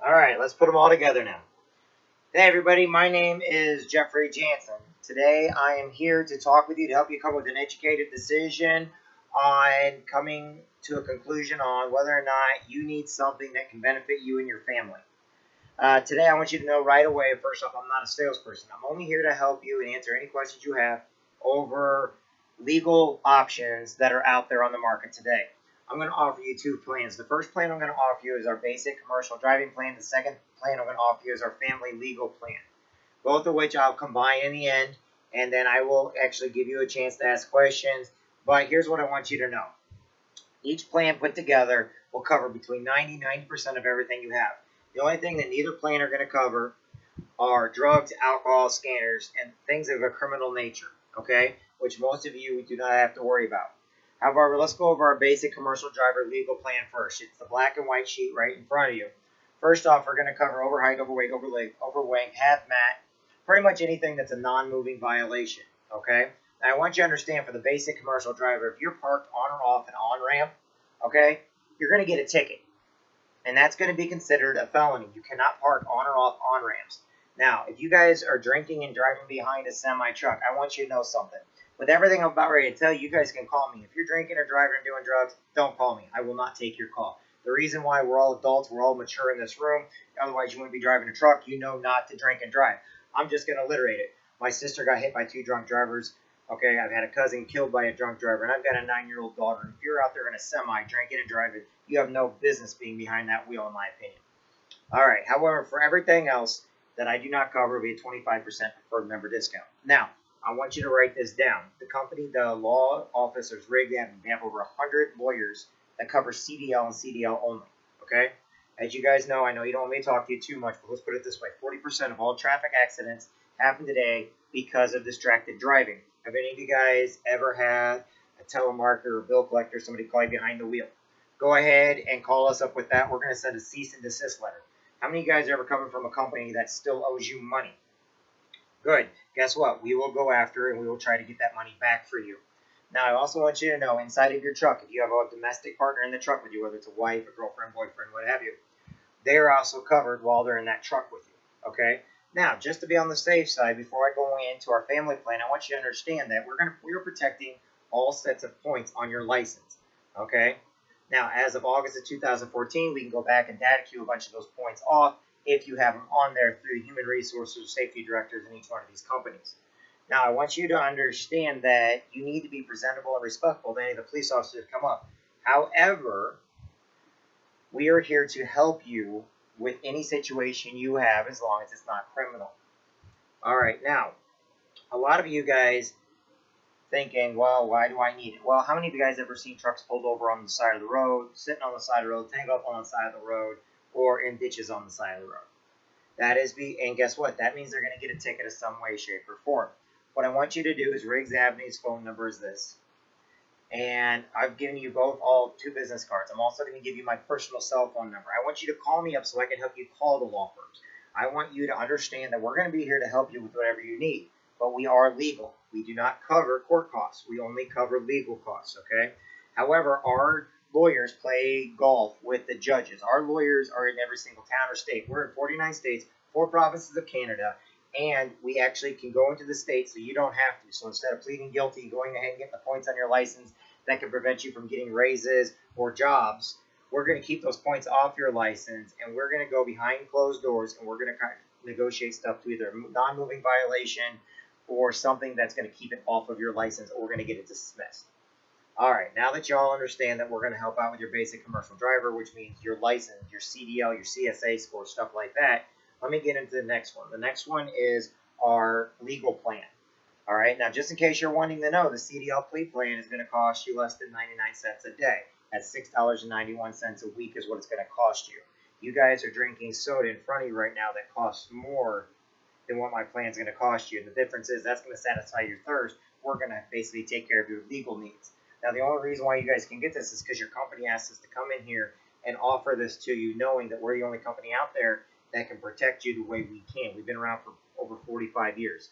All right, let's put them all together now. Hey everybody, my name is Jeffrey Jansen. Today I am here to talk with you to help you come with an educated decision on coming to a conclusion on whether or not you need something that can benefit you and your family. Today I want you to know right away, first off, I'm not a salesperson. I'm only here to help you and answer any questions you have over legal options that are out there on the market today. I'm going to offer you two plans. The first plan I'm going to offer you is our basic commercial driving plan. The second plan I'm going to offer you is our family legal plan, both of which I'll combine in the end, and then I will actually give you a chance to ask questions. But here's what I want you to know. Each plan put together will cover between 90% of everything you have. The only thing that neither plan are going to cover are drugs, alcohol, scanners, and things of a criminal nature, okay, which most of you do not have to worry about. However, let's go over our basic commercial driver legal plan first. It's the black and white sheet right in front of you. First off, we're going to cover overheight, overweight, overweight, hazmat, pretty much anything that's a non-moving violation, okay? Now, I want you to understand for the basic commercial driver, if you're parked on or off an on-ramp, okay, you're going to get a ticket. And that's going to be considered a felony. You cannot park on or off on-ramps. Now, if you guys are drinking and driving behind a semi-truck, I want you to know something. With everything I'm about ready to tell you, you guys can call me. If you're drinking or driving and doing drugs, don't call me. I will not take your call. The reason why we're all adults, we're all mature in this room, otherwise you wouldn't be driving a truck, you know not to drink and drive. I'm just going to alliterate it. My sister got hit by two drunk drivers. Okay, I've had a cousin killed by a drunk driver, and I've got a 9-year-old daughter. If you're out there in a semi drinking and driving, you have no business being behind that wheel, in my opinion. All right, however, for everything else that I do not cover, will be a 25% preferred member discount. Now, I want you to write this down. The company, the law officers, they have over 100 lawyers that cover CDL and CDL only, okay? As you guys know, I know you don't want me to talk to you too much, but let's put it this way. 40% of all traffic accidents happen today because of distracted driving. Have any of you guys ever had a telemarketer or bill collector, somebody call you behind the wheel? Go ahead and call us up with that. We're going to send a cease and desist letter. How many of you guys are ever coming from a company that still owes you money? Good. Guess what? We will go after and we will try to get that money back for you. Now, I also want you to know, inside of your truck, if you have a domestic partner in the truck with you, whether it's a wife, a girlfriend, boyfriend, what have you, they are also covered while they're in that truck with you, okay? Now, just to be on the safe side, before I go into our family plan, I want you to understand that we're protecting all sets of points on your license, okay? Now, as of August of 2014, we can go back and data queue a bunch of those points off if you have them on there through the human resources or safety directors in each one of these companies. Now, I want you to understand that you need to be presentable and respectful to any of the police officers that come up. However, we are here to help you with any situation you have as long as it's not criminal. All right, now, a lot of you guys thinking, well, why do I need it? Well, how many of you guys ever seen trucks pulled over on the side of the road, sitting on the side of the road, tangled up on the side of the road, or in ditches on the side of the road? That is, and guess what? That means they're going to get a ticket of some way, shape, or form. What I want you to do is Riggs Avenue's phone number is this. And I've given you all two business cards. I'm also going to give you my personal cell phone number. I want you to call me up so I can help you call the law firms. I want you to understand that we're going to be here to help you with whatever you need. But we are legal. We do not cover court costs. We only cover legal costs, okay? However, our lawyers play golf with the judges. Our lawyers are in every single town or state. We're in 49 states, 4 provinces of Canada, and we actually can go into the states so you don't have to. So instead of pleading guilty and going ahead and getting the points on your license that can prevent you from getting raises or jobs, we're going to keep those points off your license, and we're going to go behind closed doors, and we're going to negotiate stuff to either a non-moving violation or something that's going to keep it off of your license, or we're going to get it dismissed. All right, now that you all understand that we're going to help out with your basic commercial driver, which means your license, your CDL, your CSA score, stuff like that, let me get into the next one. The next one is our legal plan. All right, now just in case you're wanting to know, the CDL plea plan is going to cost you less than 99 cents a day. That's $6.91 a week is what it's going to cost you. You guys are drinking soda in front of you right now that costs more than what my plan is going to cost you. And the difference is that's going to satisfy your thirst. We're going to basically take care of your legal needs. Now, the only reason why you guys can get this is because your company asked us to come in here and offer this to you, knowing that we're the only company out there that can protect you the way we can. We've been around for over 45 years.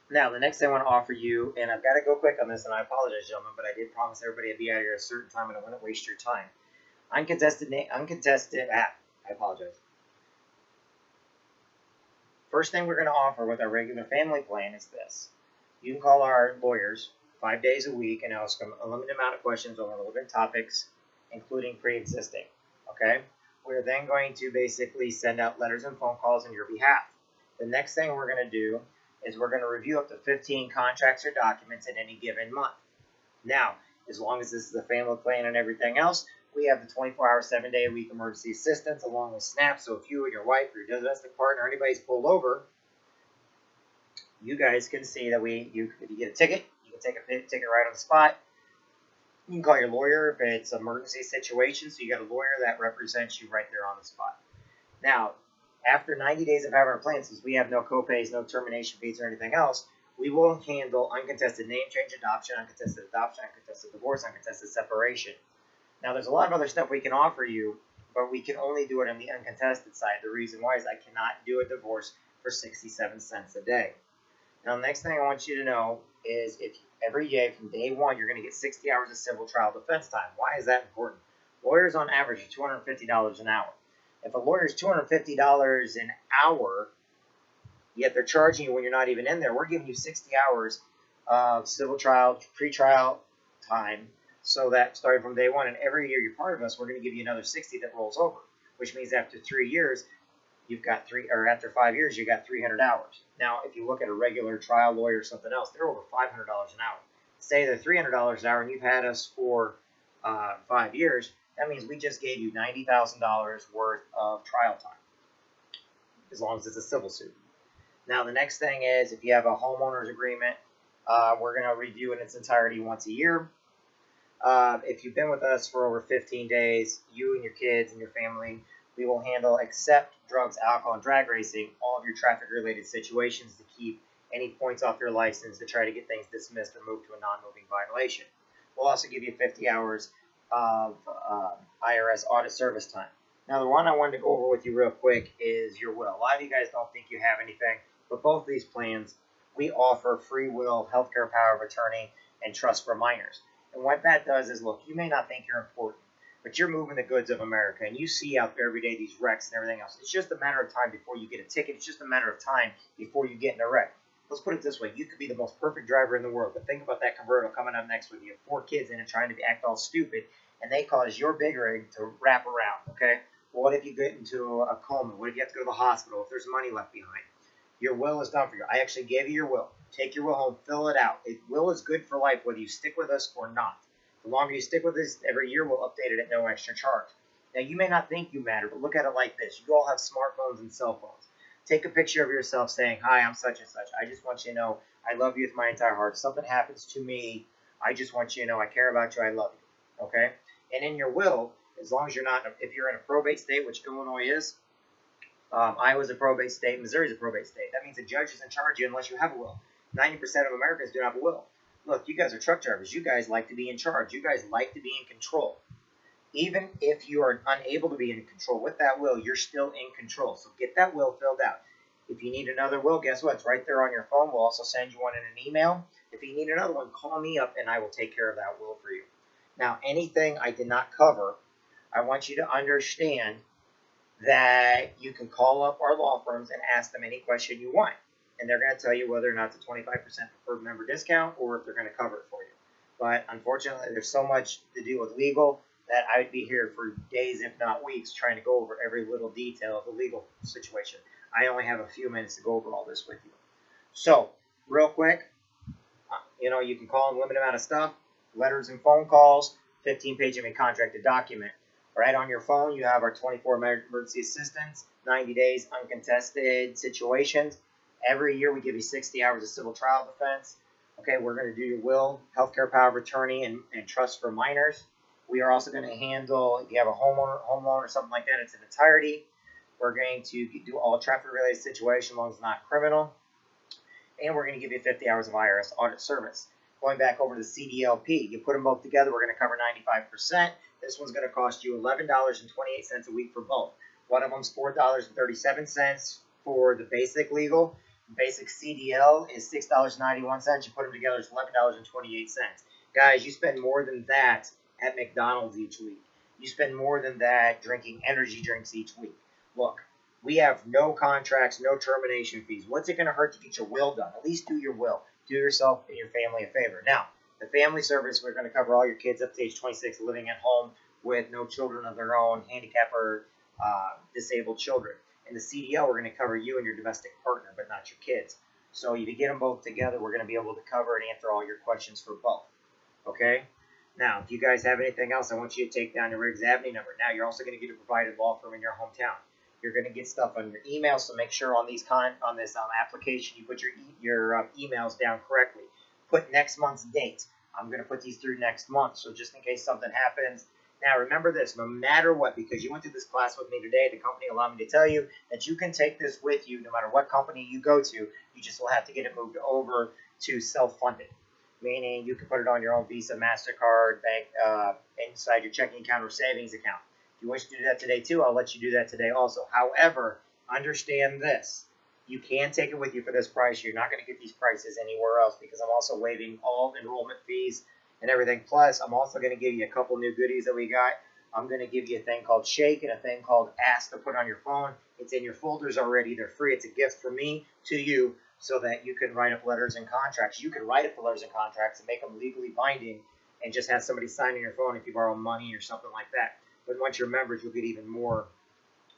Now, the next thing I want to offer you, and I've got to go quick on this, and I apologize, gentlemen, but I did promise everybody I'd be out here at a certain time, and I wouldn't waste your time. I apologize. First thing we're going to offer with our regular family plan is this. You can call our lawyers 5 days a week and ask them a limited amount of questions on relevant topics, including pre-existing. Okay? We're then going to basically send out letters and phone calls on your behalf. The next thing we're going to do is we're going to review up to 15 contracts or documents in any given month. Now, as long as this is a family plan and everything else, we have the 24-hour, 7-day-a-week emergency assistance along with SNAP. So if you and your wife or your domestic partner or anybody's pulled over, you guys can see that if you get a ticket, you can take a ticket right on the spot. You can call your lawyer if it's an emergency situation, so you got a lawyer that represents you right there on the spot. Now, after 90 days of having our plan, since we have no copays, no termination fees, or anything else, we will handle uncontested name change adoption, uncontested divorce, uncontested separation. Now, there's a lot of other stuff we can offer you, but we can only do it on the uncontested side. The reason why is I cannot do a divorce for 67 cents a day. Now, the next thing I want you to know is if every day from day one, you're going to get 60 hours of civil trial defense time. Why is that important? Lawyers on average are $250 an hour. If a lawyer is $250 an hour, yet they're charging you when you're not even in there, we're giving you 60 hours of civil trial, pre-trial time, so that starting from day one, and every year you're part of us, we're going to give you another 60 that rolls over, which means after 3 years, after 5 years, you got 300 hours. Now, if you look at a regular trial lawyer or something else, they're over $500 an hour. Say they're $300 an hour, and you've had us for 5 years. That means we just gave you $90,000 worth of trial time, as long as it's a civil suit. Now, the next thing is if you have a homeowner's agreement, we're going to review in its entirety once a year. If you've been with us for over 15 days, you and your kids and your family, we will handle, except drugs, alcohol, and drag racing, all of your traffic-related situations to keep any points off your license to try to get things dismissed or moved to a non-moving violation. We'll also give you 50 hours of IRS audit service time. Now, the one I wanted to go over with you real quick is your will. A lot of you guys don't think you have anything, but both of these plans, we offer free will, healthcare power of attorney, and trust for minors. And what that does is, look, you may not think you're important, but you're moving the goods of America, and you see out there every day these wrecks and everything else. It's just a matter of time before you get a ticket. It's just a matter of time before you get in a wreck. Let's put it this way. You could be the most perfect driver in the world, but think about that convertible coming up next with you. 4 kids in it trying to act all stupid, and they cause your big rig to wrap around, okay? Well, what if you get into a coma? What if you have to go to the hospital? If there's money left behind? Your will is done for you. I actually gave you your will. Take your will home, fill it out. Will is good for life, whether you stick with us or not. The longer you stick with us, every year we'll update it at no extra charge. Now, you may not think you matter, but look at it like this. You all have smartphones and cell phones. Take a picture of yourself saying, "Hi, I'm such and such. I just want you to know I love you with my entire heart. If something happens to me, I just want you to know I care about you. I love you." Okay? And in your will, as long as you're not, if you're in a probate state, which Illinois is, Iowa's a probate state, Missouri's a probate state. That means the judge is in charge of you unless you have a will. 90% of Americans do not have a will. Look, you guys are truck drivers. You guys like to be in charge. You guys like to be in control. Even if you are unable to be in control with that will, you're still in control. So get that will filled out. If you need another will, guess what? It's right there on your phone. We'll also send you one in an email. If you need another one, call me up and I will take care of that will for you. Now, anything I did not cover, I want you to understand that you can call up our law firms and ask them any question you want. And they're going to tell you whether or not it's a 25% preferred member discount or if they're going to cover it for you. But unfortunately, there's so much to do with legal that I would be here for days, if not weeks, trying to go over every little detail of the legal situation. I only have a few minutes to go over all this with you. So, real quick, you can call in a limited amount of stuff, letters and phone calls, 15-page of a contracted document. Right on your phone, you have our 24 emergency assistance, 90 days uncontested situations. Every year we give you 60 hours of civil trial defense. Okay, we're going to do your will, healthcare power of attorney, and trust for minors. We are also going to handle, if you have a home loan or something like that, it's in entirety. We're going to do all traffic-related situations as long as it's not criminal. And we're going to give you 50 hours of IRS audit service. Going back over to the CDLP, you put them both together, we're going to cover 95%. This one's going to cost you $11.28 a week for both. One of them's $4.37 for the basic legal. Basic CDL is $6.91. You put them together, it's $11.28. Guys, you spend more than that at McDonald's each week. You spend more than that drinking energy drinks each week. Look, We have no contracts, no termination fees. What's it going to hurt to get your will done? At least do your will. Do yourself and your family a favor. Now, the family service, we're going to cover all your kids up to age 26 living at home with no children of their own, handicapped or disabled children. In the CDL, we're going to cover you and your domestic partner, but not your kids. So if you get them both together, we're going to be able to cover and answer all your questions for both. Okay? Now, if you guys have anything else, I want you to take down your Riggs Avenue number. Now, you're also going to get a provided law firm in your hometown. You're going to get stuff on your email, so make sure on this application you put your emails down correctly. Put next month's date. I'm going to put these through next month, so just in case something happens. Now, remember this, no matter what, because you went through this class with me today, the company allowed me to tell you that you can take this with you no matter what company you go to. You just will have to get it moved over to self-funded, meaning you can put it on your own Visa, MasterCard, bank, inside your checking account or savings account. If you wish to do that today too, I'll let you do that today also. However, understand this. You can take it with you for this price. You're not going to get these prices anywhere else because I'm also waiving all enrollment fees and everything. Plus, I'm also going to give you a couple new goodies that we got. I'm going to give you a thing called Shake and a thing called Ask to put on your phone. It's in your folders already. They're free. It's a gift from me to you so that you can write up letters and contracts. You can write up the letters and contracts and make them legally binding and just have somebody sign on your phone if you borrow money or something like that. But once you're members, you'll get even more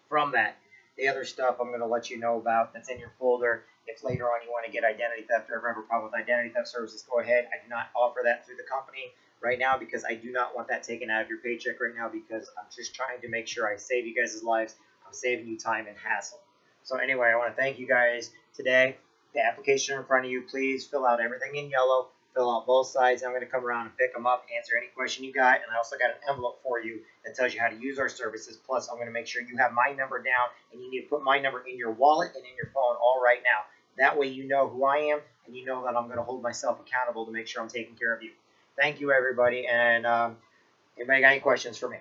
from that. The other stuff I'm going to let you know about that's in your folder. If later on you want to get identity theft or ever problem with identity theft services, go ahead. I do not offer that through the company right now because I do not want that taken out of your paycheck right now because I'm just trying to make sure I save you guys' lives. I'm saving you time and hassle. So anyway, I want to thank you guys today. The application in front of you, please fill out everything in yellow. Fill out both sides. I'm going to come around and pick them up, answer any question you got, and I also got an envelope for you that tells you how to use our services. Plus, I'm going to make sure you have my number down, and you need to put my number in your wallet and in your phone all right now. That way you know who I am, and you know that I'm going to hold myself accountable to make sure I'm taking care of you. Thank you, everybody, and anybody got any questions for me?